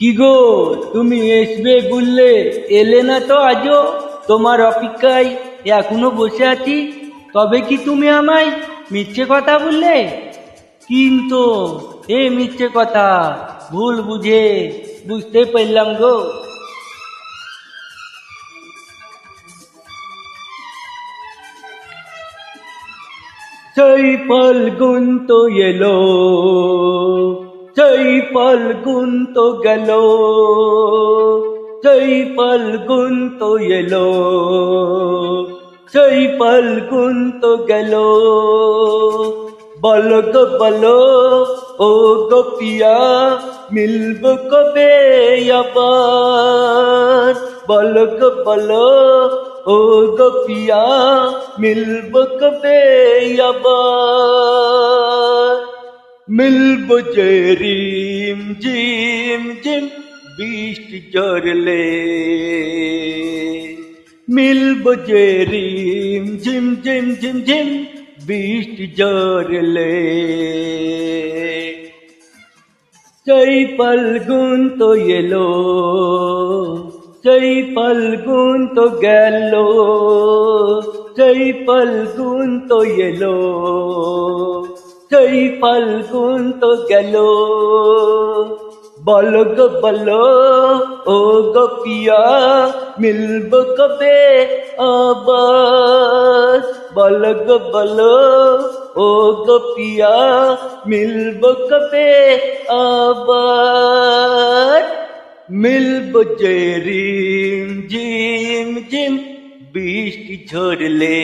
কি গো, তুমি আসবে বললে, এলে না তো আজও? তোমার অপেক্ষায় এখনো বসে আছি। তবে কি তুমি আমায় মিথ্যে কথা বললে? কিন্তু এ মিথ্যে কথা ভুল বুঝে বুঝতে পারলাম গো। সেই ফাল্গুন তো এলো, সেই ফাল্গুন তো গেল, সেই ফাল্গুন তো এলো, সেই ফাল্গুন তো গেল। বলো গো বলো, ও গো পিয়া, মিলব কবে আবার? বলো গো বলো, ও গো পিয়া, মিলব কবে আবার? মিলব যে রিম ঝিম ঝিম বৃষ্টি ঝরলে, মিলব যে রিম ঝিম ঝিম ঝিম ঝিম বৃষ্টি ঝরলে। সেই ফাল্গুন তো এলো, সেই ফাল্গুন তো গেল, সেই ফাল্গুন তো এলো, সেই ফাল্গুন তো গেল। বলো গো বলো, ও গো পিয়া, মিলব কবে আবার? বলো গো বলো, ও গো পিয়া, মিলব কবে আবার? মিলব যে রিম ঝিম ঝিম বৃষ্টি ঝরলে,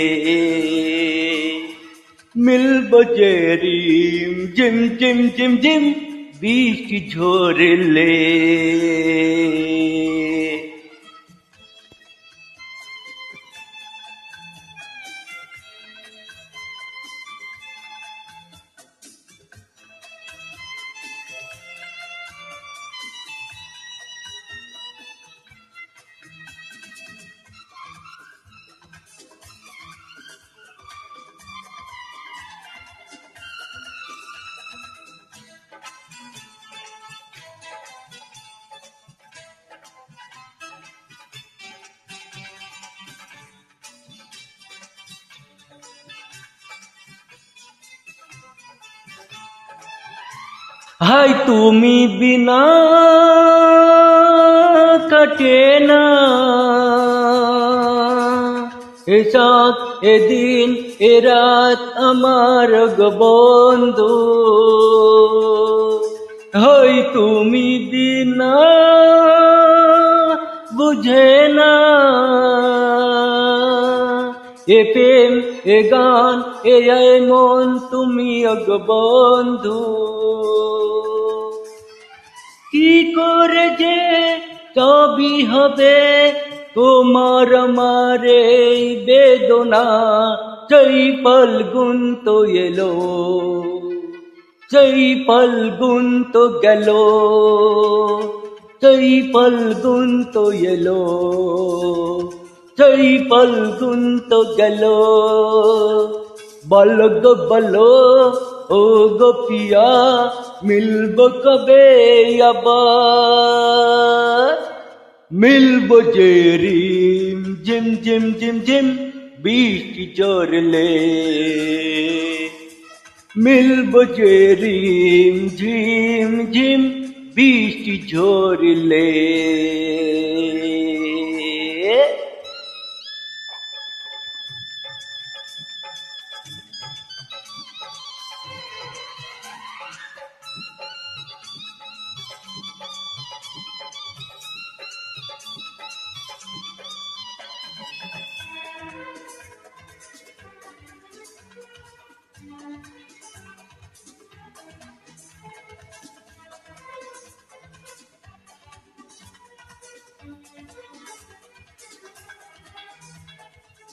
মিলব যে রিম ঝিম ঝিম ঝিম ঝিম বৃষ্টি ঝরলে। হাই তুমি বিনা কাটে না এ সাত এদিন এ রাত আমার গো বন্ধু। হাই তুমি বিনা বুঝে না এ প্রেম এ গান এ মন তুমি গো বন্ধু। কি করে যে সবই হবে তোমার আমার এই বেদনা। সেই ফাল্গুন তো এলো, সেই ফাল্গুন তো গেল, সেই ফাল্গুন তো এলো, সেই ফাল্গুন তো গেল। বলো গো বলো, ও গো পিয়া, মিলব কবে আবার? মিলব যে রিম ঝিম ঝিম ঝিম ঝিম বৃষ্টি ঝরলে, মিলব যে রিম ঝিম ঝিম বৃষ্টি ঝরলে।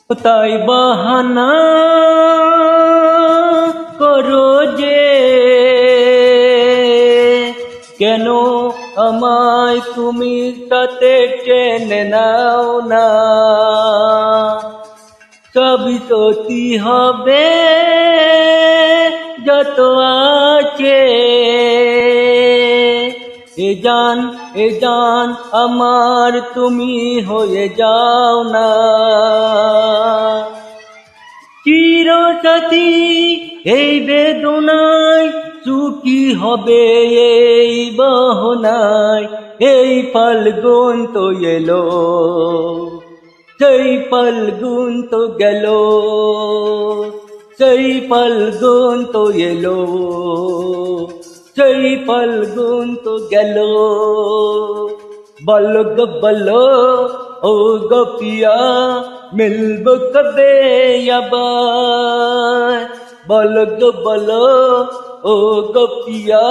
তাই বাহানা করো যে, কেন আমায় তুমি তাতে টেনে নাও না? সবই সত্যি হবে যত আছে এ জান এ জান আমার তুমি হয়ে যাও না চিরসাথী এই বেদনায় সুখী হবে এই বহনায় এই ফাল্গুন তো এলো সেই ফাল্গুন তো গেল সেই ফাল্গুন তো এলো সেই ফাল্গুন তো গেল বলো গো বলো ও গোপিয়া মিলব কবে আবার বলো গো বলো ও গোপিয়া